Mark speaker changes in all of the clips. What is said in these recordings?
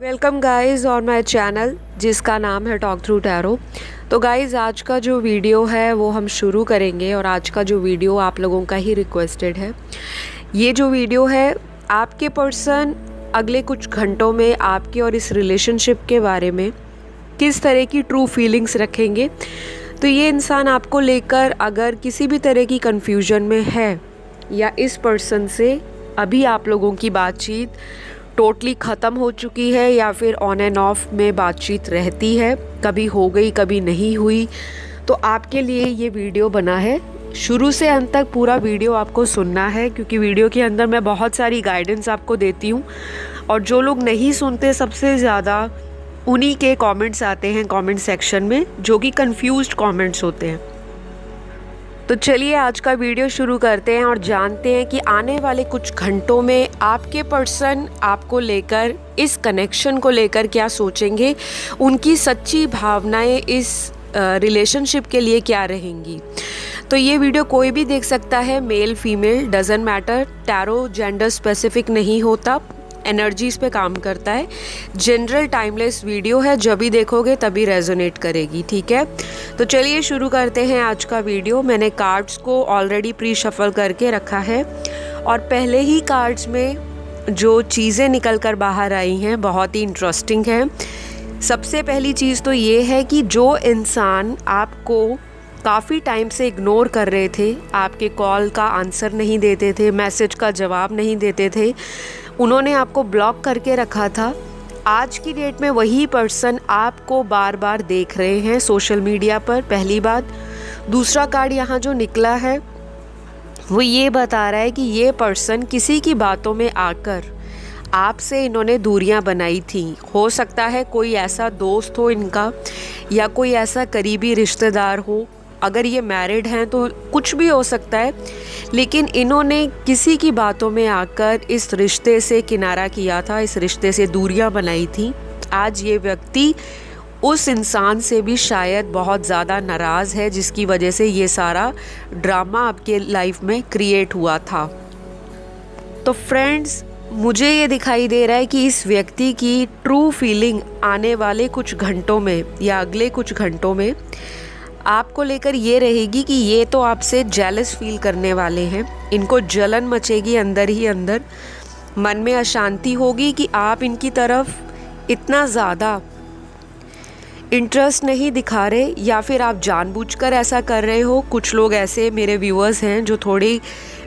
Speaker 1: Welcome guys on my channel जिसका नाम है टॉक थ्रू टैरो। तो गाइस आज का जो वीडियो है वो हम शुरू करेंगे और आज का जो वीडियो आप लोगों का ही रिक्वेस्टेड है। ये जो वीडियो है आपके पर्सन अगले कुछ घंटों में आपके और इस रिलेशनशिप के बारे में किस तरह की ट्रू फीलिंग्स रखेंगे। तो ये इंसान आपको लेकर अगर किसी भी तरह की कन्फ्यूजन में है या इस पर्सन से अभी आप लोगों की बातचीत टोटली ख़त्म हो चुकी है या फिर ऑन एंड ऑफ में बातचीत रहती है, कभी हो गई कभी नहीं हुई, तो आपके लिए ये वीडियो बना है। शुरू से अंत तक पूरा वीडियो आपको सुनना है क्योंकि वीडियो के अंदर मैं बहुत सारी गाइडेंस आपको देती हूँ और जो लोग नहीं सुनते सबसे ज़्यादा उन्हीं के कमेंट्स आते हैं कमेंट सेक्शन में, जो कि कंफ्यूज्ड कमेंट्स होते हैं। तो चलिए आज का वीडियो शुरू करते हैं और जानते हैं कि आने वाले कुछ घंटों में आपके पर्सन आपको लेकर, इस कनेक्शन को लेकर क्या सोचेंगे, उनकी सच्ची भावनाएं इस रिलेशनशिप के लिए क्या रहेंगी। तो ये वीडियो कोई भी देख सकता है, male female doesn't matter, tarot gender specific नहीं होता, एनर्जीज़ पे काम करता है। जनरल टाइमलेस वीडियो है, जब भी देखोगे तभी रेजोनेट करेगी, ठीक है। तो चलिए शुरू करते हैं आज का वीडियो। मैंने कार्ड्स को ऑलरेडी प्री शफल करके रखा है और पहले ही कार्ड्स में जो चीज़ें निकल कर बाहर आई हैं बहुत ही इंटरेस्टिंग है। सबसे पहली चीज़ तो ये है कि जो इंसान आपको काफ़ी टाइम से इग्नोर कर रहे थे, आपके कॉल का आंसर नहीं देते थे, मैसेज का जवाब नहीं देते थे, उन्होंने आपको ब्लॉक करके रखा था, आज की डेट में वही पर्सन आपको बार बार देख रहे हैं सोशल मीडिया पर। पहली बात। दूसरा कार्ड यहाँ जो निकला है वो ये बता रहा है कि ये पर्सन किसी की बातों में आकर आपसे इन्होंने दूरियां बनाई थी। हो सकता है कोई ऐसा दोस्त हो इनका या कोई ऐसा करीबी रिश्तेदार हो, अगर ये मैरिड हैं तो कुछ भी हो सकता है, लेकिन इन्होंने किसी की बातों में आकर इस रिश्ते से किनारा किया था, इस रिश्ते से दूरियां बनाई थी। आज ये व्यक्ति उस इंसान से भी शायद बहुत ज़्यादा नाराज़ है जिसकी वजह से ये सारा ड्रामा आपके लाइफ में क्रिएट हुआ था। तो फ्रेंड्स, मुझे ये दिखाई दे रहा है कि इस व्यक्ति की ट्रू फीलिंग आने वाले कुछ घंटों में या अगले कुछ घंटों में आपको लेकर ये रहेगी कि ये तो आपसे जेलस फील करने वाले हैं, इनको जलन मचेगी अंदर ही अंदर, मन में अशांति होगी कि आप इनकी तरफ इतना ज़्यादा इंटरेस्ट नहीं दिखा रहे या फिर आप जानबूझकर ऐसा कर रहे हो। कुछ लोग ऐसे मेरे व्यूअर्स हैं जो थोड़ी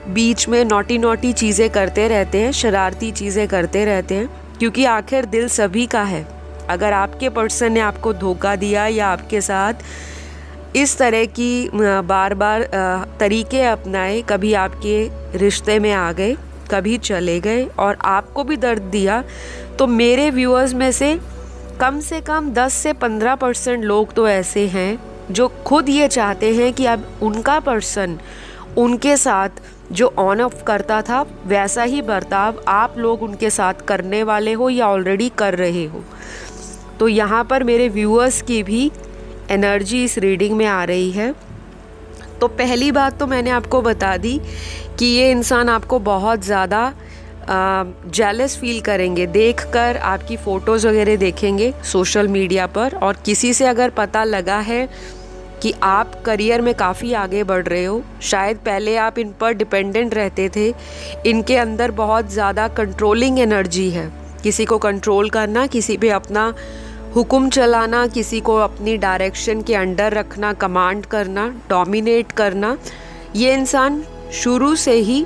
Speaker 1: बीच में नॉटी चीज़ें करते रहते हैं, शरारती चीज़ें करते रहते हैं, क्योंकि आखिर दिल सभी का है। अगर आपके पर्सन ने आपको धोखा दिया या आपके साथ इस तरह की बार बार तरीके अपनाए, कभी आपके रिश्ते में आ गए, कभी चले गए और आपको भी दर्द दिया, तो मेरे व्यूअर्स में से कम 10 से 15% लोग तो ऐसे हैं जो खुद ये चाहते हैं कि अब उनका पर्सन उनके साथ जो ऑन ऑफ करता था वैसा ही बर्ताव आप लोग उनके साथ करने वाले हो या ऑलरेडी कर रहे हो। तो यहाँ पर मेरे व्यूअर्स की भी एनर्जी इस रीडिंग में आ रही है। तो पहली बात तो मैंने आपको बता दी कि ये इंसान आपको बहुत ज़्यादा जेलस फील करेंगे, देखकर आपकी फ़ोटोज़ वगैरह देखेंगे सोशल मीडिया पर। और किसी से अगर पता लगा है कि आप करियर में काफ़ी आगे बढ़ रहे हो, शायद पहले आप इन पर डिपेंडेंट रहते थे, इनके अंदर बहुत ज़्यादा कंट्रोलिंग एनर्जी है, किसी को कंट्रोल करना, किसी पे अपना हुक्म चलाना, किसी को अपनी डायरेक्शन के अंडर रखना, कमांड करना, डोमिनेट करना। ये इंसान शुरू से ही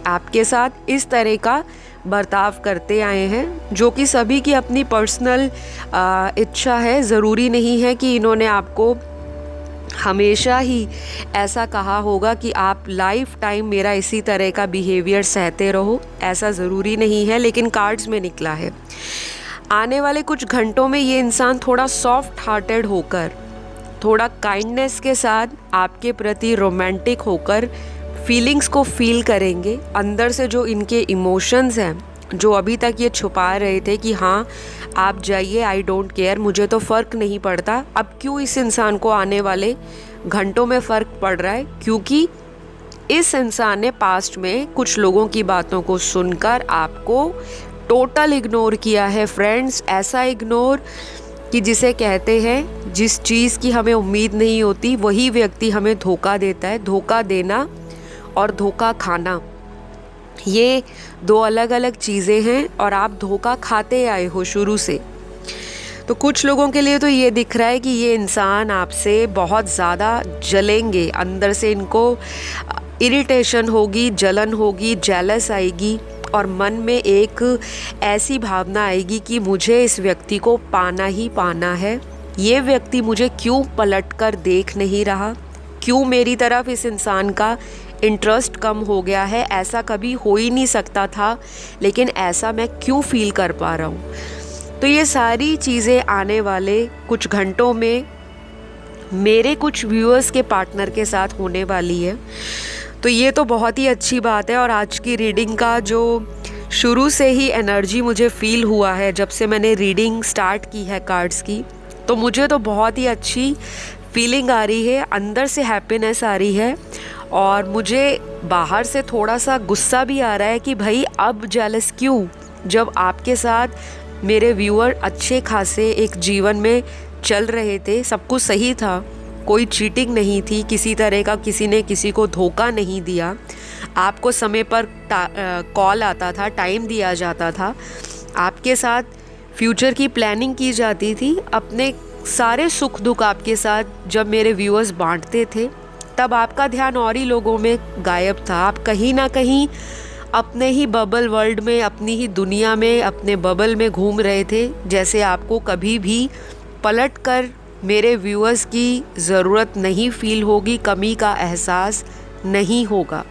Speaker 1: आपके साथ इस तरह का बर्ताव करते आए हैं, जो कि सभी की अपनी पर्सनल इच्छा है। ज़रूरी नहीं है कि इन्होंने आपको हमेशा ही ऐसा कहा होगा कि आप लाइफ टाइम मेरा इसी तरह का बिहेवियर सहते रहो, ऐसा ज़रूरी नहीं है, लेकिन कार्ड्स में निकला है आने वाले कुछ घंटों में ये इंसान थोड़ा सॉफ्ट हार्टेड होकर, थोड़ा काइंडनेस के साथ आपके प्रति रोमांटिक होकर फीलिंग्स को फील करेंगे। अंदर से जो इनके इमोशंस हैं, जो अभी तक ये छुपा रहे थे कि हाँ आप जाइए, आई डोंट केयर, मुझे तो फ़र्क नहीं पड़ता, अब क्यों इस इंसान को आने वाले घंटों में फ़र्क पड़ रहा है? क्योंकि इस इंसान ने पास्ट में कुछ लोगों की बातों को सुनकर आपको टोटल इग्नोर किया है फ्रेंड्स। ऐसा इग्नोर कि जिसे कहते हैं जिस चीज़ की हमें उम्मीद नहीं होती वही व्यक्ति हमें धोखा देता है। धोखा देना और धोखा खाना ये दो अलग अलग चीज़ें हैं और आप धोखा खाते आए हो शुरू से। तो कुछ लोगों के लिए तो ये दिख रहा है कि ये इंसान आपसे बहुत ज़्यादा जलेंगे, अंदर से इनको इरिटेशन होगी, जलन होगी, जेलस आएगी और मन में एक ऐसी भावना आएगी कि मुझे इस व्यक्ति को पाना ही पाना है। ये व्यक्ति मुझे क्यों पलट कर देख नहीं रहा, क्यों मेरी तरफ इस इंसान का इंटरेस्ट कम हो गया है। ऐसा कभी हो ही नहीं सकता था, लेकिन ऐसा मैं क्यों फील कर पा रहा हूँ। तो ये सारी चीज़ें आने वाले कुछ घंटों में मेरे कुछ व्यूअर्स के पार्टनर के साथ होने वाली है। तो ये तो बहुत ही अच्छी बात है। और आज की रीडिंग का जो शुरू से ही एनर्जी मुझे फील हुआ है, जब से मैंने रीडिंग स्टार्ट की है कार्ड्स की, तो मुझे तो बहुत ही अच्छी फीलिंग आ रही है, अंदर से हैप्पीनेस आ रही है। और मुझे बाहर से थोड़ा सा गुस्सा भी आ रहा है कि भाई अब जेलस क्यों, जब आपके साथ मेरे व्यूअर अच्छे खासे एक जीवन में चल रहे थे, सब कुछ सही था, कोई चीटिंग नहीं थी, किसी तरह का किसी ने किसी को धोखा नहीं दिया, आपको समय पर कॉल आता था, टाइम दिया जाता था, आपके साथ फ्यूचर की प्लानिंग की जाती थी, अपने सारे सुख दुख आपके साथ जब मेरे व्यूअर्स बांटते थे, तब आपका ध्यान और ही लोगों में गायब था। आप कहीं ना कहीं अपने ही बबल वर्ल्ड में, अपनी ही दुनिया में, अपने बबल में घूम रहे थे, जैसे आपको कभी भी पलट कर मेरे व्यूअर्स की ज़रूरत नहीं फील होगी, कमी का एहसास नहीं होगा।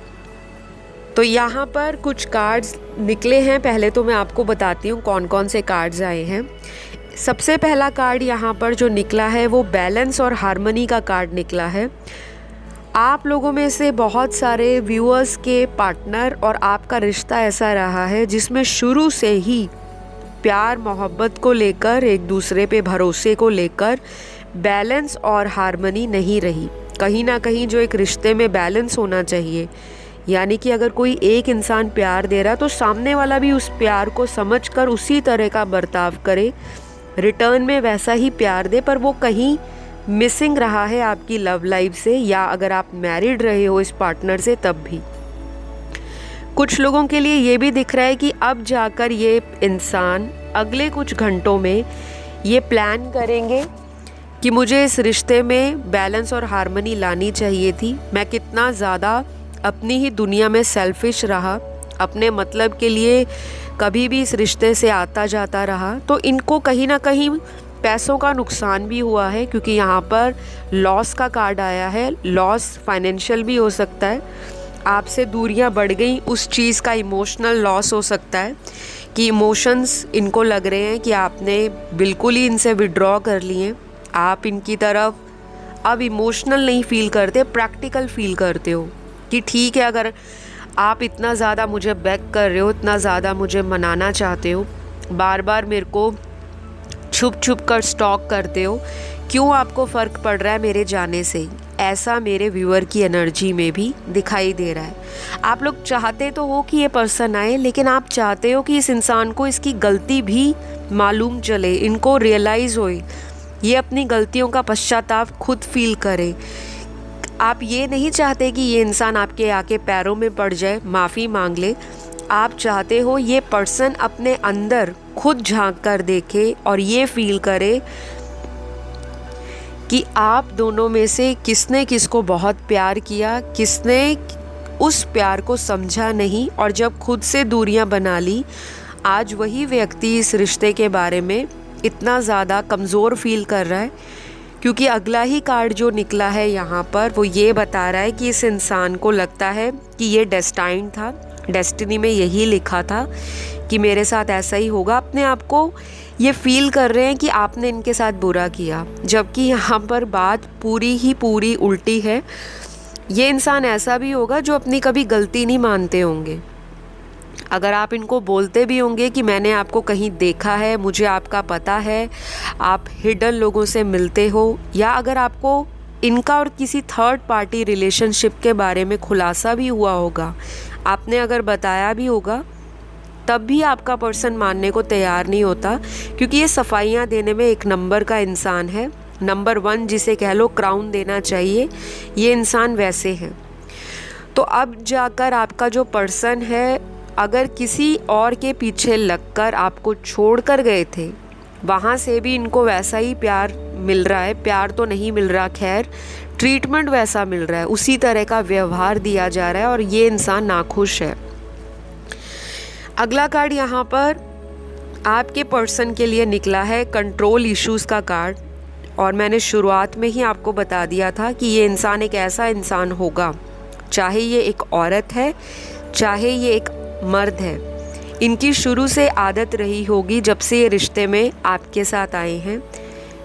Speaker 1: तो यहाँ पर कुछ कार्ड्स निकले हैं। पहले तो मैं आपको बताती हूँ कौन कौन से कार्ड्स आए हैं। सबसे पहला कार्ड यहाँ पर जो निकला है वो बैलेंस और हार्मनी का कार्ड निकला है। आप लोगों में से बहुत सारे व्यूअर्स के पार्टनर और आपका रिश्ता ऐसा रहा है जिसमें शुरू से ही प्यार मोहब्बत को लेकर, एक दूसरे पे भरोसे को लेकर बैलेंस और हार्मनी नहीं रही। कहीं ना कहीं जो एक रिश्ते में बैलेंस होना चाहिए, यानी कि अगर कोई एक इंसान प्यार दे रहा तो सामने वाला भी उस प्यार को समझकर उसी तरह का बर्ताव करे, रिटर्न में वैसा ही प्यार दे, पर वो कहीं मिसिंग रहा है आपकी लव लाइफ से, या अगर आप मैरिड रहे हो इस पार्टनर से तब भी। कुछ लोगों के लिए ये भी दिख रहा है कि अब जाकर ये इंसान अगले कुछ घंटों में ये प्लान करेंगे कि मुझे इस रिश्ते में बैलेंस और हार्मनी लानी चाहिए थी। मैं कितना ज़्यादा अपनी ही दुनिया में सेल्फिश रहा, अपने मतलब के लिए कभी भी इस रिश्ते से आता जाता रहा। तो इनको कहीं ना कहीं पैसों का नुकसान भी हुआ है, क्योंकि यहाँ पर लॉस का कार्ड आया है। लॉस फाइनेंशियल भी हो सकता है, आपसे दूरियाँ बढ़ गई, उस चीज़ का इमोशनल लॉस हो सकता है कि इमोशंस इनको लग रहे हैं कि आपने बिल्कुल ही इनसे विड्रॉ कर लिए, आप इनकी तरफ अब इमोशनल नहीं फील करते, प्रैक्टिकल फील करते हो कि ठीक है, अगर आप इतना ज़्यादा मुझे बैक कर रहे हो, इतना ज़्यादा मुझे मनाना चाहते हो, बार बार मेरे को छुप छुप कर स्टॉक करते हो, क्यों आपको फ़र्क पड़ रहा है मेरे जाने से। ऐसा मेरे व्यूअर की एनर्जी में भी दिखाई दे रहा है। आप लोग चाहते तो हो कि ये पर्सन आए, लेकिन आप चाहते हो कि इस इंसान को इसकी गलती भी मालूम चले, इनको रियलाइज़ होए, ये अपनी गलतियों का पश्चाताप खुद फील करे। आप ये नहीं चाहते कि ये इंसान आपके आके पैरों में पड़ जाए, माफ़ी मांग ले। आप चाहते हो ये पर्सन अपने अंदर खुद झांक कर देखे और ये फील करे कि आप दोनों में से किसने किसको बहुत प्यार किया, किसने उस प्यार को समझा नहीं, और जब खुद से दूरियां बना ली, आज वही व्यक्ति इस रिश्ते के बारे में इतना ज़्यादा कमज़ोर फील कर रहा है। क्योंकि अगला ही कार्ड जो निकला है यहाँ पर वो ये बता रहा है कि इस इंसान को लगता है कि ये डेस्टाइन था, डेस्टिनी में यही लिखा था कि मेरे साथ ऐसा ही होगा। अपने आप को ये फील कर रहे हैं कि आपने इनके साथ बुरा किया, जबकि यहाँ पर बात पूरी ही पूरी उल्टी है। ये इंसान ऐसा भी होगा जो अपनी कभी गलती नहीं मानते होंगे। अगर आप इनको बोलते भी होंगे कि मैंने आपको कहीं देखा है, मुझे आपका पता है, आप हिडन लोगों से मिलते हो, या अगर आपको इनका और किसी थर्ड पार्टी रिलेशनशिप के बारे में खुलासा भी हुआ होगा, आपने अगर बताया भी होगा, तब भी आपका पर्सन मानने को तैयार नहीं होता, क्योंकि ये सफाइयाँ देने में एक नंबर का इंसान है। नंबर 1 जिसे कह लो क्राउन देना चाहिए, ये इंसान वैसे हैं। तो अब जाकर आपका जो पर्सन है, अगर किसी और के पीछे लगकर आपको छोड़ कर गए थे, वहाँ से भी इनको वैसा ही प्यार मिल रहा है। प्यार तो नहीं मिल रहा, खैर ट्रीटमेंट वैसा मिल रहा है, उसी तरह का व्यवहार दिया जा रहा है और ये इंसान नाखुश है। अगला कार्ड यहाँ पर आपके पर्सन के लिए निकला है कंट्रोल इश्यूज़ का कार्ड। और मैंने शुरुआत में ही आपको बता दिया था कि ये इंसान एक ऐसा इंसान होगा, चाहे ये एक औरत है चाहे ये एक मर्द है, इनकी शुरू से आदत रही होगी जब से ये रिश्ते में आपके साथ आए हैं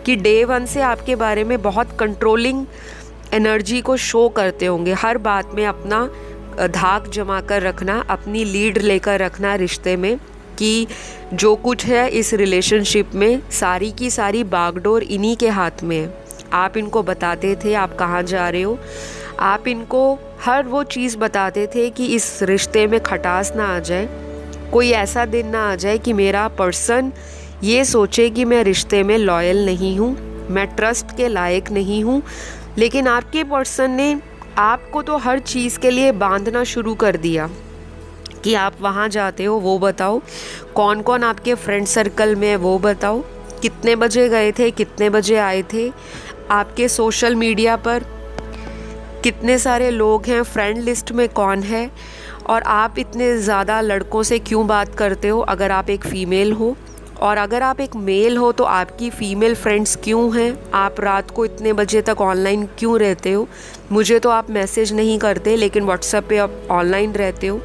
Speaker 1: कि डे 1 से आपके बारे में बहुत कंट्रोलिंग एनर्जी को शो करते होंगे। हर बात में अपना धाक जमा कर रखना, अपनी लीड लेकर रखना रिश्ते में, कि जो कुछ है इस रिलेशनशिप में सारी की सारी बागडोर इन्हीं के हाथ में है। आप इनको बताते थे आप कहाँ जा रहे हो, आप इनको हर वो चीज़ बताते थे कि इस रिश्ते में खटास ना आ जाए, कोई ऐसा दिन ना आ जाए कि मेरा पर्सन ये सोचे कि मैं रिश्ते में लॉयल नहीं हूँ, मैं ट्रस्ट के लायक नहीं हूँ। लेकिन आपके पर्सन ने आपको तो हर चीज़ के लिए बांधना शुरू कर दिया कि आप वहाँ जाते हो वो बताओ, कौन कौन आपके फ्रेंड सर्कल में है वो बताओ, कितने बजे गए थे कितने बजे आए थे, आपके सोशल मीडिया पर कितने सारे लोग हैं, फ्रेंड लिस्ट में कौन है, और आप इतने ज़्यादा लड़कों से क्यों बात करते हो अगर आप एक फ़ीमेल हो, और अगर आप एक मेल हो तो आपकी फ़ीमेल फ्रेंड्स क्यों हैं, आप रात को इतने बजे तक ऑनलाइन क्यों रहते हो, मुझे तो आप मैसेज नहीं करते लेकिन व्हाट्सएप पे आप ऑनलाइन रहते हो।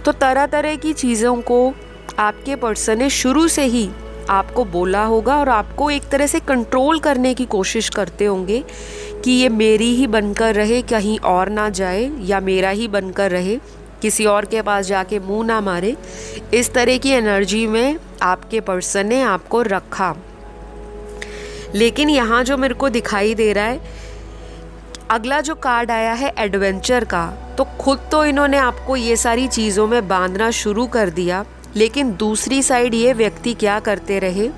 Speaker 1: तो तरह तरह की चीज़ों को आपके पर्सन ने शुरू से ही आपको बोला होगा और आपको एक तरह से कंट्रोल करने की कोशिश करते होंगे कि ये मेरी ही बनकर रहे, कहीं और ना जाए, या मेरा ही बनकर रहे, किसी और के पास जाके मुंह ना मारे। इस तरह की एनर्जी में आपके पर्सन ने आपको रखा। लेकिन यहाँ जो मेरे को दिखाई दे रहा है, अगला जो कार्ड आया है एडवेंचर का, तो खुद तो इन्होंने आपको ये सारी चीज़ों में बांधना शुरू कर दिया, लेकिन दूसरी साइड ये व्यक्ति क्या करते रहे,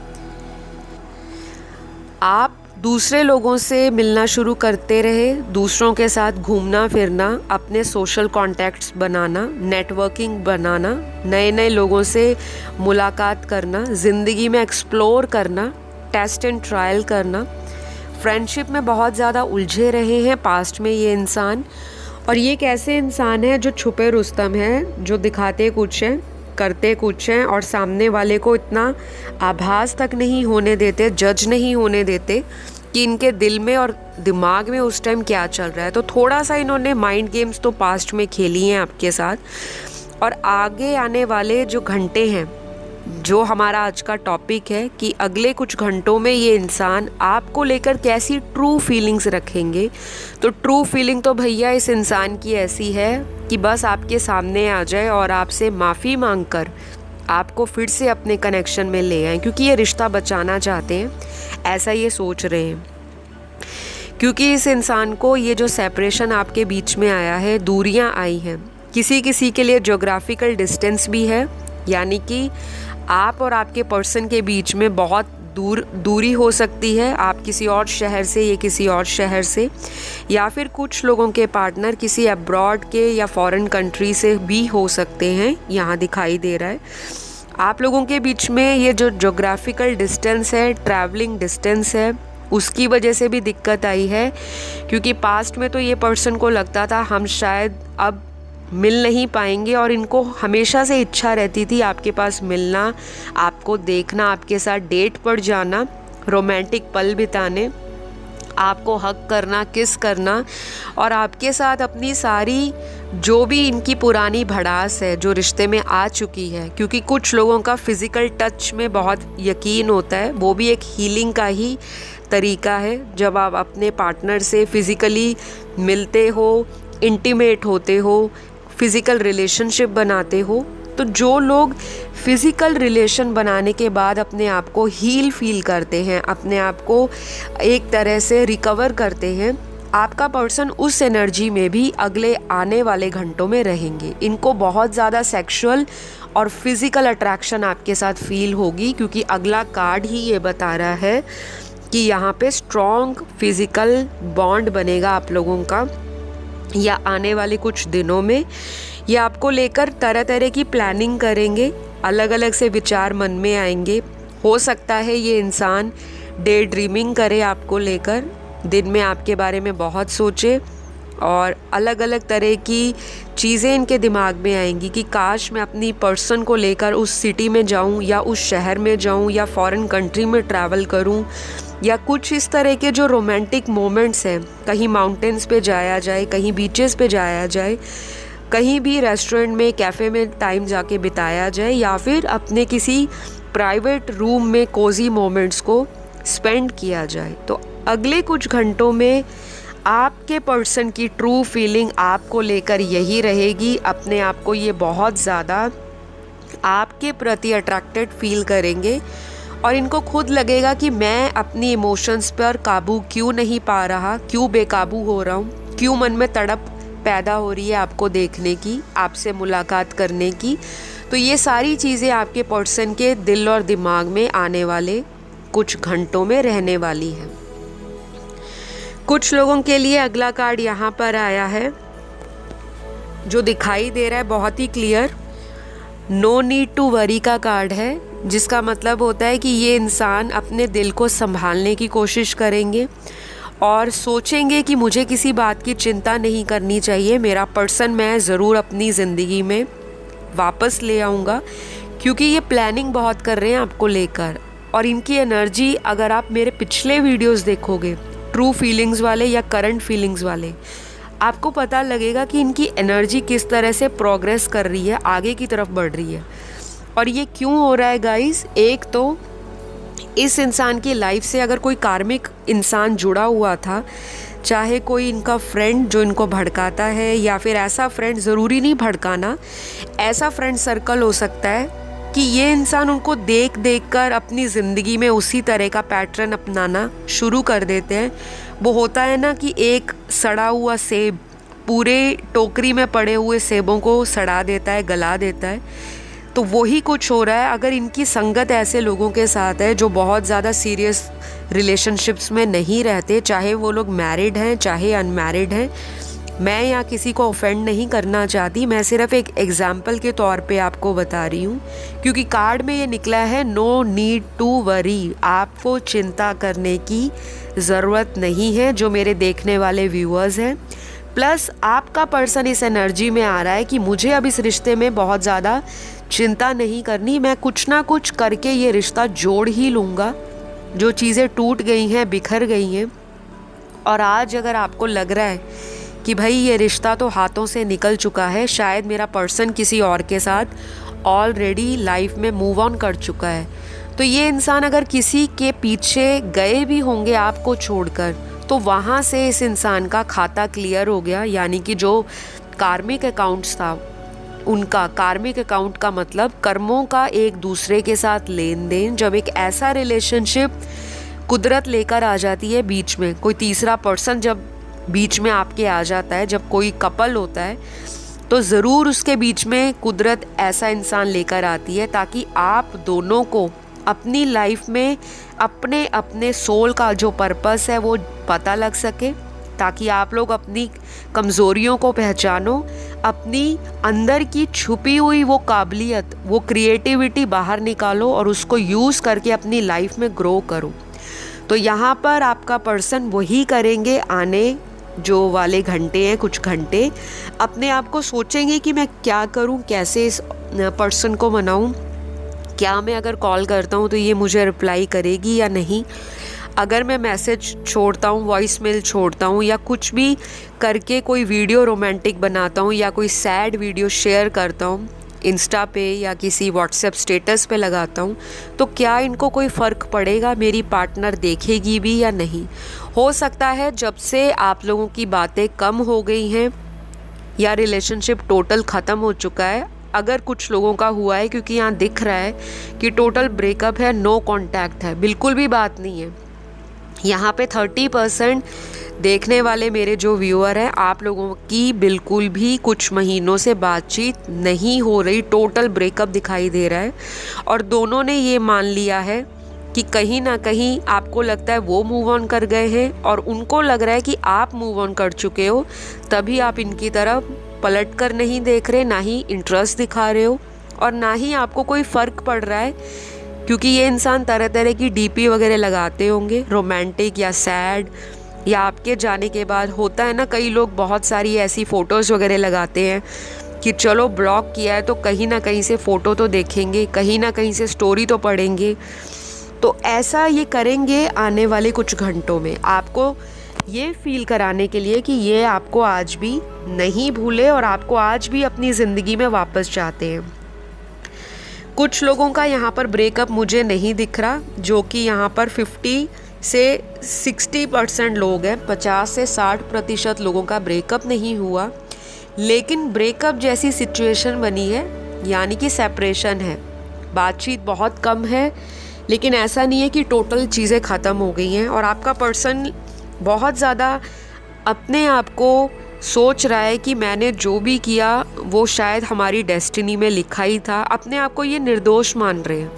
Speaker 1: आप दूसरे लोगों से मिलना शुरू करते रहे, दूसरों के साथ घूमना फिरना, अपने सोशल कॉन्टैक्ट्स बनाना, नेटवर्किंग बनाना, नए नए लोगों से मुलाकात करना, ज़िंदगी में एक्सप्लोर करना, टेस्ट एंड ट्रायल करना। फ्रेंडशिप में बहुत ज़्यादा उलझे रहे हैं पास्ट में ये इंसान। और ये एक ऐसे इंसान है जो छुपे रुस्तम है, जो दिखाते कुछ हैं करते कुछ हैं और सामने वाले को इतना आभास तक नहीं होने देते, जज नहीं होने देते कि इनके दिल में और दिमाग में उस टाइम क्या चल रहा है। तो थोड़ा सा इन्होंने माइंड गेम्स तो पास्ट में खेली हैं आपके साथ, और आगे आने वाले जो घंटे हैं, जो हमारा आज का टॉपिक है कि अगले कुछ घंटों में ये इंसान आपको लेकर कैसी ट्रू फीलिंग्स रखेंगे। तो ट्रू फीलिंग तो भैया इस इंसान की ऐसी है कि बस आपके सामने आ जाए और आपसे माफ़ी मांगकर आपको फिर से अपने कनेक्शन में ले आए, क्योंकि ये रिश्ता बचाना चाहते हैं, ऐसा ये सोच रहे हैं। क्योंकि इस इंसान को ये जो सेपरेशन आपके बीच में आया है, दूरियां आई हैं, किसी किसी के लिए ज्योग्राफिकल डिस्टेंस भी है, यानी कि आप और आपके पर्सन के बीच में बहुत दूरी हो सकती है, आप किसी और शहर से, ये किसी और शहर से, या फिर कुछ लोगों के पार्टनर किसी अब्रॉड के या फॉरेन कंट्री से भी हो सकते हैं, यहाँ दिखाई दे रहा है। आप लोगों के बीच में ये जो ज्योग्राफिकल डिस्टेंस है, ट्रैवलिंग डिस्टेंस है, उसकी वजह से भी दिक्कत आई है। क्योंकि पास्ट में तो ये पर्सन को लगता था हम शायद अब मिल नहीं पाएंगे, और इनको हमेशा से इच्छा रहती थी आपके पास मिलना, आपको देखना, आपके साथ डेट पर जाना, रोमांटिक पल बिताने, आपको हग करना, किस करना, और आपके साथ अपनी सारी जो भी इनकी पुरानी भड़ास है जो रिश्ते में आ चुकी है। क्योंकि कुछ लोगों का फिज़िकल टच में बहुत यकीन होता है, वो भी एक हीलिंग का ही तरीका है। जब आप अपने पार्टनर से फिज़िकली मिलते हो, इंटीमेट होते हो, फ़िज़िकल रिलेशनशिप बनाते हो, तो जो लोग फ़िज़िकल रिलेशन बनाने के बाद अपने आप को हील फील करते हैं, अपने आप को एक तरह से रिकवर करते हैं, आपका पर्सन उस एनर्जी में भी अगले आने वाले घंटों में रहेंगे। इनको बहुत ज़्यादा सेक्सुअल और फिज़िकल अट्रैक्शन आपके साथ फील होगी, क्योंकि अगला कार्ड ही ये बता रहा है कि यहाँ पे स्ट्रॉन्ग फिज़िकल बॉन्ड बनेगा आप लोगों का या आने वाले कुछ दिनों में। ये आपको लेकर तरह तरह की प्लानिंग करेंगे, अलग अलग से विचार मन में आएंगे। हो सकता है ये इंसान डे ड्रीमिंग करे आपको लेकर, दिन में आपके बारे में बहुत सोचे और अलग अलग तरह की चीज़ें इनके दिमाग में आएंगी कि काश मैं अपनी पर्सन को लेकर उस सिटी में जाऊं या उस शहर में जाऊं या फॉरेन कंट्री में ट्रैवल करूं, या कुछ इस तरह के जो रोमांटिक मोमेंट्स हैं, कहीं माउंटेन्स पे जाया जाए, कहीं बीचेस पे जाया जाए, कहीं भी रेस्टोरेंट में कैफ़े में टाइम जाके बिताया जाए, या फिर अपने किसी प्राइवेट रूम में कोजी मोमेंट्स को स्पेंड किया जाए। तो अगले कुछ घंटों में आपके पर्सन की ट्रू फीलिंग आपको लेकर यही रहेगी। अपने आप को ये बहुत ज़्यादा आपके प्रति अट्रैक्टेड फील करेंगे और इनको खुद लगेगा कि मैं अपनी इमोशंस पर काबू क्यों नहीं पा रहा, क्यों बेकाबू हो रहा हूँ, क्यों मन में तड़प पैदा हो रही है आपको देखने की, आपसे मुलाकात करने की। तो ये सारी चीज़ें आपके पर्सन के दिल और दिमाग में आने वाले कुछ घंटों में रहने वाली है। कुछ लोगों के लिए अगला कार्ड यहाँ पर आया है जो दिखाई दे रहा है बहुत ही clear, no need to worry का कार्ड है, जिसका मतलब होता है कि ये इंसान अपने दिल को संभालने की कोशिश करेंगे और सोचेंगे कि मुझे किसी बात की चिंता नहीं करनी चाहिए, मेरा पर्सन मैं ज़रूर अपनी ज़िंदगी में वापस ले आऊँगा, क्योंकि ये प्लानिंग बहुत कर रहे हैं आपको लेकर। और इनकी एनर्जी अगर आप मेरे पिछले वीडियोस देखोगे, ट्रू फीलिंग्स वाले या करंट फीलिंग्स वाले, आपको पता लगेगा कि इनकी एनर्जी किस तरह से प्रोग्रेस कर रही है, आगे की तरफ बढ़ रही है। और ये क्यों हो रहा है गाइस? एक तो इस इंसान की लाइफ से अगर कोई कार्मिक इंसान जुड़ा हुआ था, चाहे कोई इनका फ्रेंड जो इनको भड़काता है, या फिर ऐसा फ्रेंड, ज़रूरी नहीं भड़काना, ऐसा फ्रेंड सर्कल हो सकता है कि ये इंसान उनको देख देख कर अपनी ज़िंदगी में उसी तरह का पैटर्न अपनाना शुरू कर देते हैं। वो होता है ना कि एक सड़ा हुआ सेब पूरे टोकरी में पड़े हुए सेबों को सड़ा देता है, गला देता है। तो वही कुछ हो रहा है अगर इनकी संगत ऐसे लोगों के साथ है जो बहुत ज़्यादा सीरियस रिलेशनशिप्स में नहीं रहते, चाहे वो लोग मैरिड हैं चाहे अनमैरिड हैं। मैं यहाँ किसी को ऑफेंड नहीं करना चाहती, मैं सिर्फ एक एग्जाम्पल के तौर पे आपको बता रही हूँ, क्योंकि कार्ड में ये निकला है नो नीड टू वरी, आपको चिंता करने की ज़रूरत नहीं है जो मेरे देखने वाले व्यूअर्स हैं। प्लस आपका पर्सन इस एनर्जी में आ रहा है कि मुझे अब इस रिश्ते में बहुत ज़्यादा चिंता नहीं करनी, मैं कुछ ना कुछ करके ये रिश्ता जोड़ ही लूँगा। जो चीज़ें टूट गई हैं, बिखर गई हैं, और आज अगर आपको लग रहा है कि भाई ये रिश्ता तो हाथों से निकल चुका है, शायद मेरा पर्सन किसी और के साथ ऑलरेडी लाइफ में मूव ऑन कर चुका है, तो ये इंसान अगर किसी के पीछे गए भी होंगे आपको छोड़कर, तो वहाँ से इस इंसान का खाता क्लियर हो गया। यानी कि जो कार्मिक अकाउंट्स था उनका, कार्मिक अकाउंट का मतलब कर्मों का एक दूसरे के साथ लेन देन। जब एक ऐसा रिलेशनशिप कुदरत लेकर आ जाती है बीच में, कोई तीसरा पर्सन जब बीच में आपके आ जाता है, जब कोई कपल होता है, तो ज़रूर उसके बीच में कुदरत ऐसा इंसान लेकर आती है ताकि आप दोनों को अपनी लाइफ में अपने अपने सोल का जो पर्पस है वो पता लग सके, ताकि आप लोग अपनी कमज़ोरियों को पहचानो, अपनी अंदर की छुपी हुई वो काबिलियत, वो क्रिएटिविटी बाहर निकालो और उसको यूज़ करके अपनी लाइफ में ग्रो करो। तो यहाँ पर आपका पर्सन वही करेंगे। आने जो वाले घंटे हैं, कुछ घंटे अपने आप को सोचेंगे कि मैं क्या करूँ, कैसे इस पर्सन को मनाऊँ, क्या मैं अगर कॉल करता हूँ तो ये मुझे रिप्लाई करेगी या नहीं, अगर मैं मैसेज छोड़ता हूँ, वॉइस मेल छोड़ता हूँ, या कुछ भी करके कोई वीडियो रोमांटिक बनाता हूँ या कोई सैड वीडियो शेयर करता हूँ इंस्टा पे या किसी व्हाट्सएप स्टेटस पे लगाता हूँ, तो क्या इनको कोई फ़र्क पड़ेगा, मेरी पार्टनर देखेगी भी या नहीं। हो सकता है जब से आप लोगों की बातें कम हो गई हैं या रिलेशनशिप टोटल ख़त्म हो चुका है, अगर कुछ लोगों का हुआ है, क्योंकि यहाँ दिख रहा है कि टोटल ब्रेकअप है, नो कांटेक्ट है, बिल्कुल भी बात नहीं है। यहाँ पे 30% देखने वाले मेरे जो व्यूअर हैं, आप लोगों की बिल्कुल भी कुछ महीनों से बातचीत नहीं हो रही, टोटल ब्रेकअप दिखाई दे रहा है। और दोनों ने ये मान लिया है कि कहीं ना कहीं आपको लगता है वो मूव ऑन कर गए हैं और उनको लग रहा है कि आप मूव ऑन कर चुके हो, तभी आप इनकी तरफ पलट कर नहीं देख रहे, ना ही इंटरेस्ट दिखा रहे हो और ना ही आपको कोई फ़र्क पड़ रहा है। क्योंकि ये इंसान तरह तरह की डीपी वगैरह लगाते होंगे, रोमांटिक या सैड, या आपके जाने के बाद होता है ना, कई लोग बहुत सारी ऐसी फ़ोटोज़ वगैरह लगाते हैं कि चलो ब्लॉक किया है तो कहीं ना कहीं से फ़ोटो तो देखेंगे, कहीं ना कहीं से स्टोरी तो पढ़ेंगे। तो ऐसा ये करेंगे आने वाले कुछ घंटों में, आपको ये फील कराने के लिए कि ये आपको आज भी नहीं भूले और आपको आज भी अपनी ज़िंदगी में वापस चाहते हैं। कुछ लोगों का यहाँ पर ब्रेकअप मुझे नहीं दिख रहा, जो कि यहाँ पर 50 से 60% लोग हैं, 50 से 60% लोगों का ब्रेकअप नहीं हुआ। लेकिन ब्रेकअप जैसी सिचुएशन बनी है, यानी कि सेपरेशन है, बातचीत बहुत कम है, लेकिन ऐसा नहीं है कि टोटल चीज़ें ख़त्म हो गई हैं और आपका पर्सन बहुत ज़्यादा अपने आप को सोच रहा है कि मैंने जो भी किया वो शायद हमारी डेस्टिनी में लिखा ही था। अपने आप को ये निर्दोष मान रहे हैं,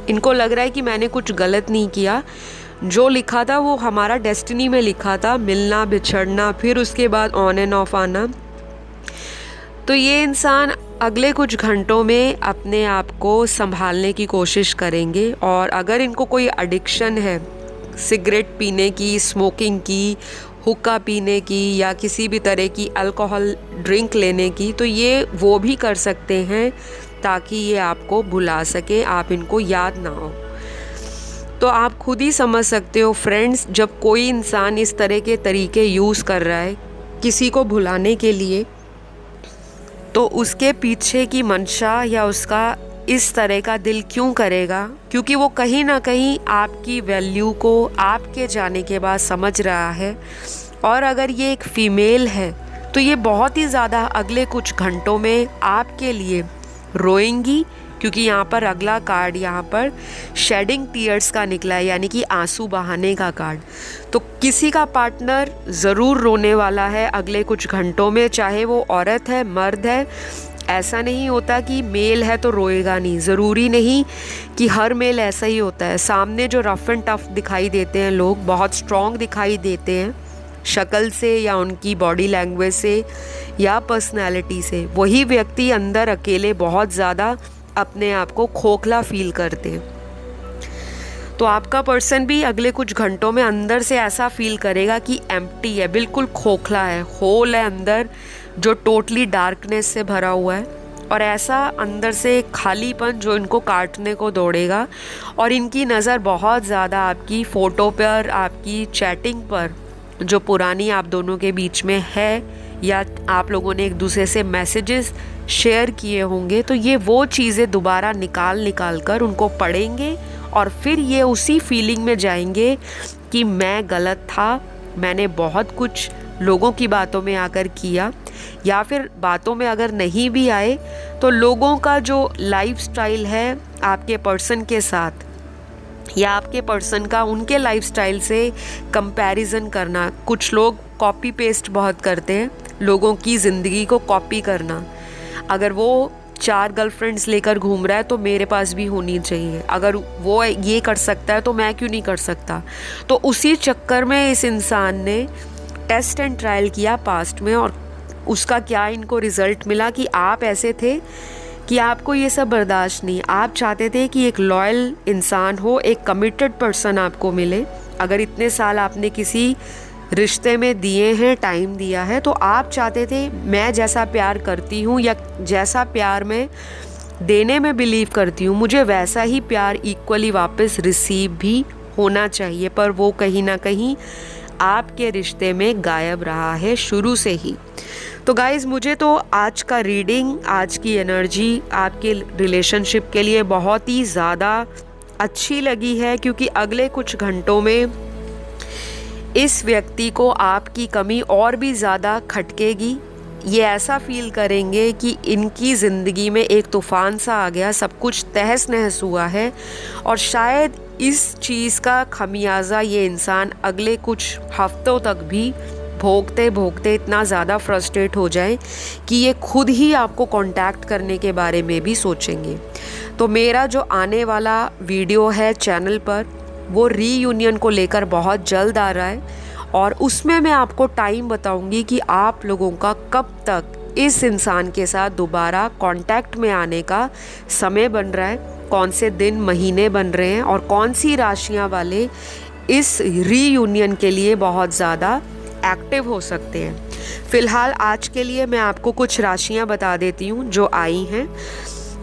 Speaker 1: इनको लग रहा है कि मैंने कुछ गलत नहीं किया, जो लिखा था वो हमारा डेस्टिनी में लिखा था, मिलना बिछड़ना, फिर उसके बाद ऑन एंड ऑफ आना। तो ये इंसान अगले कुछ घंटों में अपने आप को संभालने की कोशिश करेंगे और अगर इनको कोई एडिक्शन है सिगरेट पीने की, स्मोकिंग की, हुक्का पीने की या किसी भी तरह की अल्कोहल ड्रिंक लेने की, तो ये वो भी कर सकते हैं ताकि ये आपको भुला सके, आप इनको याद ना हो। तो आप खुद ही समझ सकते हो फ्रेंड्स, जब कोई इंसान इस तरह के तरीके यूज़ कर रहा है किसी को भुलाने के लिए, तो उसके पीछे की मंशा या उसका इस तरह का दिल क्यों करेगा? क्योंकि वो कहीं ना कहीं आपकी वैल्यू को आपके जाने के बाद समझ रहा है। और अगर ये एक फ़ीमेल है तो ये बहुत ही ज़्यादा अगले कुछ घंटों में आपके लिए रोएंगी, क्योंकि यहाँ पर अगला कार्ड यहाँ पर शेडिंग टीयर्स का निकला है, यानी कि आंसू बहाने का कार्ड। तो किसी का पार्टनर ज़रूर रोने वाला है अगले कुछ घंटों में, चाहे वो औरत है मर्द है। ऐसा नहीं होता कि मेल है तो रोएगा नहीं, ज़रूरी नहीं कि हर मेल ऐसा ही होता है। सामने जो रफ एंड टफ दिखाई देते हैं लोग, बहुत स्ट्रॉन्ग दिखाई देते हैं शक्ल से या उनकी बॉडी लैंग्वेज से या पर्सनैलिटी से, वही व्यक्ति अंदर अकेले बहुत ज़्यादा अपने आप को खोखला फील करते हैं। तो आपका पर्सन भी अगले कुछ घंटों में अंदर से ऐसा फील करेगा कि एम्प्टी है, बिल्कुल खोखला है, होल है अंदर जो टोटली डार्कनेस से भरा हुआ है, और ऐसा अंदर से खालीपन जो इनको काटने को दौड़ेगा। और इनकी नज़र बहुत ज़्यादा आपकी फ़ोटो पर, आपकी चैटिंग पर जो पुरानी आप दोनों के बीच में है, या आप लोगों ने एक दूसरे से मैसेजेस शेयर किए होंगे, तो ये वो चीज़ें दोबारा निकाल कर उनको पढ़ेंगे और फिर ये उसी फीलिंग में जाएंगे कि मैं गलत था, मैंने बहुत कुछ लोगों की बातों में आकर किया, या फिर बातों में अगर नहीं भी आए तो लोगों का जो लाइफस्टाइल है आपके पर्सन के साथ या आपके पर्सन का उनके लाइफस्टाइल से कंपैरिजन करना। कुछ लोग कॉपी पेस्ट बहुत करते हैं, लोगों की ज़िंदगी को कॉपी करना। अगर वो 4 गर्लफ्रेंड्स लेकर घूम रहा है तो मेरे पास भी होनी चाहिए, अगर वो ये कर सकता है तो मैं क्यों नहीं कर सकता। तो उसी चक्कर में इस इंसान ने टेस्ट एंड ट्रायल किया पास्ट में, और उसका क्या इनको रिज़ल्ट मिला कि आप ऐसे थे कि आपको ये सब बर्दाश्त नहीं। आप चाहते थे कि एक लॉयल इंसान हो, एक कमिटेड पर्सन आपको मिले। अगर इतने साल आपने किसी रिश्ते में दिए हैं, टाइम दिया है, तो आप चाहते थे मैं जैसा प्यार करती हूँ या जैसा प्यार मैं देने में बिलीव करती हूँ, मुझे वैसा ही प्यार इक्वली वापस रिसीव भी होना चाहिए। पर वो कहीं ना कहीं आपके रिश्ते में गायब रहा है शुरू से ही। तो गाइज़, मुझे तो आज का रीडिंग, आज की एनर्जी आपके रिलेशनशिप के लिए बहुत ही ज़्यादा अच्छी लगी है, क्योंकि अगले कुछ घंटों में इस व्यक्ति को आपकी कमी और भी ज़्यादा खटकेगी। ये ऐसा फील करेंगे कि इनकी ज़िंदगी में एक तूफ़ान सा आ गया, सब कुछ तहस नहस हुआ है, और शायद इस चीज़ का खमियाजा ये इंसान अगले कुछ हफ्तों तक भी भोगते भोगते इतना ज़्यादा फ्रस्ट्रेट हो जाए कि ये खुद ही आपको कांटेक्ट करने के बारे में भी सोचेंगे। तो मेरा जो आने वाला वीडियो है चैनल पर वो रीयूनियन को लेकर बहुत जल्द आ रहा है, और उसमें मैं आपको टाइम बताऊंगी कि आप लोगों का कब तक इस इंसान के साथ दोबारा कांटेक्ट में आने का समय बन रहा है, कौन से दिन महीने बन रहे हैं और कौन सी राशियां वाले इस रीयूनियन के लिए बहुत ज़्यादा एक्टिव हो सकते हैं। फ़िलहाल आज के लिए मैं आपको कुछ राशियां बता देती हूँ जो आई हैं।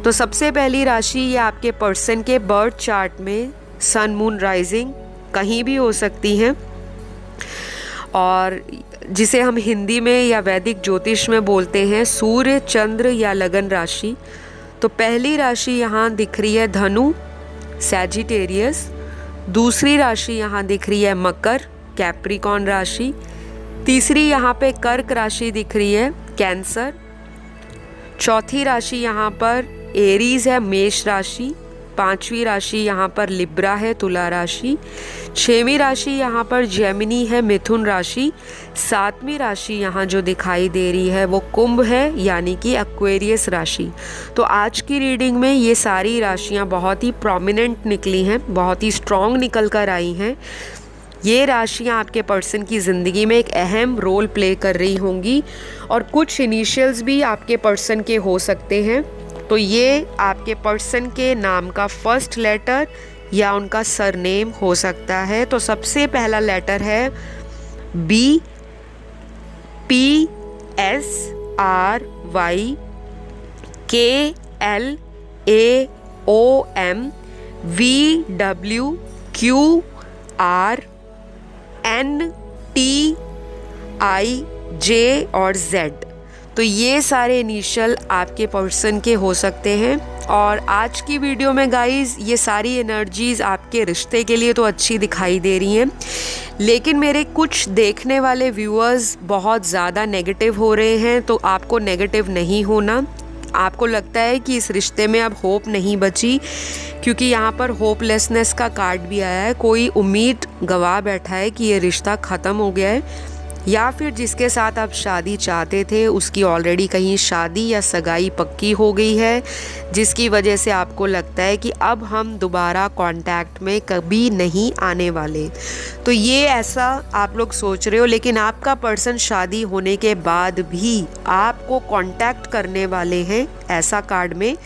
Speaker 1: तो सबसे पहली राशि, ये आपके पर्सन के बर्थ चार्ट में सन मून राइजिंग कहीं भी हो सकती हैं, और जिसे हम हिंदी में या वैदिक ज्योतिष में बोलते हैं सूर्य, चंद्र या लगन राशि। तो पहली राशि यहाँ दिख रही है धनु, सैजिटेरियस। दूसरी राशि यहाँ दिख रही है मकर, कैप्रिकॉर्न राशि। तीसरी यहाँ पे कर्क राशि दिख रही है, कैंसर। चौथी राशि यहाँ पर एरीज है, मेष राशि। पांचवी राशि यहाँ पर लिब्रा है, तुला राशि। छठवीं राशि यहाँ पर जेमिनी है, मिथुन राशि। सातवीं राशि यहाँ जो दिखाई दे रही है वो कुंभ है, यानी कि एक्वेरियस राशि। तो आज की रीडिंग में ये सारी राशियाँ बहुत ही प्रोमिनेंट निकली हैं, बहुत ही स्ट्रॉन्ग निकल कर आई हैं। ये राशियाँ आपके पर्सन की ज़िंदगी में एक अहम रोल प्ले कर रही होंगी, और कुछ इनिशियल्स भी आपके पर्सन के हो सकते हैं। तो ये आपके पर्सन के नाम का फर्स्ट लेटर या उनका सरनेम हो सकता है। तो सबसे पहला लेटर है BPSRY, KLAOM VWQRNTIJ और Z। तो ये सारे इनिशियल आपके पर्सन के हो सकते हैं। और आज की वीडियो में गाइस ये सारी एनर्जीज़ आपके रिश्ते के लिए तो अच्छी दिखाई दे रही हैं, लेकिन मेरे कुछ देखने वाले व्यूअर्स बहुत ज़्यादा नेगेटिव हो रहे हैं। तो आपको नेगेटिव नहीं होना। आपको लगता है कि इस रिश्ते में अब होप नहीं बची, क्योंकि यहाँ पर होपलेसनेस का कार्ड भी आया है। कोई उम्मीद गवा बैठा है कि ये रिश्ता ख़त्म हो गया है, या फिर जिसके साथ आप शादी चाहते थे उसकी ऑलरेडी कहीं शादी या सगाई पक्की हो गई है, जिसकी वजह से आपको लगता है कि अब हम दोबारा कांटेक्ट में कभी नहीं आने वाले। तो ये ऐसा आप लोग सोच रहे हो, लेकिन आपका पर्सन शादी होने के बाद भी आपको कांटेक्ट करने वाले हैं, ऐसा कार्ड में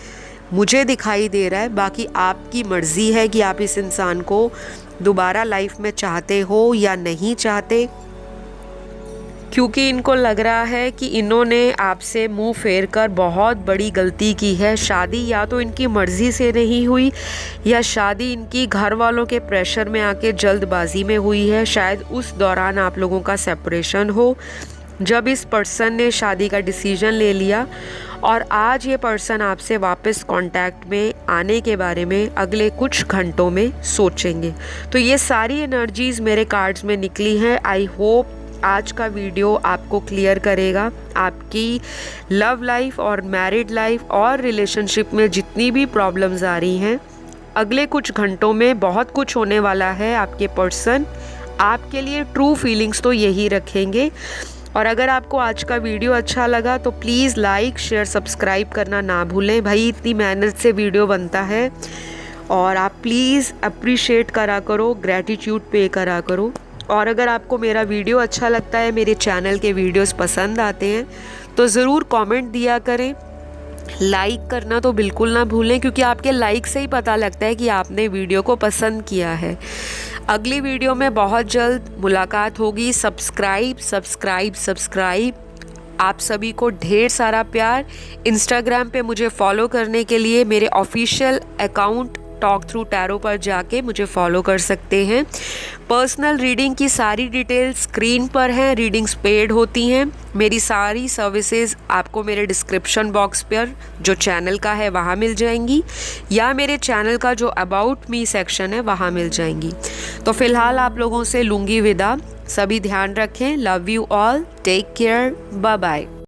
Speaker 1: मुझे दिखाई दे रहा है। बाकी आपकी मर्ज़ी है कि आप इस इंसान को दोबारा लाइफ में चाहते हो या नहीं चाहते, क्योंकि इनको लग रहा है कि इन्होंने आपसे मुंह फेर कर बहुत बड़ी गलती की है। शादी या तो इनकी मर्ज़ी से नहीं हुई, या शादी इनकी घर वालों के प्रेशर में आके जल्दबाजी में हुई है। शायद उस दौरान आप लोगों का सेपरेशन हो, जब इस पर्सन ने शादी का डिसीजन ले लिया, और आज ये पर्सन आपसे वापस कांटेक्ट में आने के बारे में अगले कुछ घंटों में सोचेंगे। तो ये सारी एनर्जीज़ मेरे कार्ड्स में निकली हैं। आई होप आज का वीडियो आपको क्लियर करेगा। आपकी लव लाइफ और मैरिड लाइफ और रिलेशनशिप में जितनी भी प्रॉब्लम्स आ रही हैं, अगले कुछ घंटों में बहुत कुछ होने वाला है। आपके पर्सन आपके लिए ट्रू फीलिंग्स तो यही रखेंगे। और अगर आपको आज का वीडियो अच्छा लगा तो प्लीज़ लाइक, शेयर, सब्सक्राइब करना ना भूलें। भाई इतनी मेहनत से वीडियो बनता है, और आप प्लीज़ अप्रिशिएट करा करो, ग्रैटिट्यूड पे करा करो। और अगर आपको मेरा वीडियो अच्छा लगता है, मेरे चैनल के वीडियोस पसंद आते हैं, तो ज़रूर कमेंट दिया करें। लाइक करना तो बिल्कुल ना भूलें, क्योंकि आपके लाइक से ही पता लगता है कि आपने वीडियो को पसंद किया है। अगली वीडियो में बहुत जल्द मुलाकात होगी। Subscribe subscribe subscribe. आप सभी को ढेर सारा प्यार। इंस्टाग्राम पे मुझे फॉलो करने के लिए मेरे official account talk through tarot पर जाके मुझे फॉलो कर सकते हैं। पर्सनल रीडिंग की सारी डिटेल्स स्क्रीन पर हैं। रीडिंग्स पेड होती हैं। मेरी सारी सर्विसेज आपको मेरे डिस्क्रिप्शन बॉक्स पर जो चैनल का है वहाँ मिल जाएंगी, या मेरे चैनल का जो अबाउट मी सेक्शन है वहाँ मिल जाएंगी। तो फ़िलहाल आप लोगों से लूँगी विदा। सभी ध्यान रखें। Love you all. Take care. Bye bye.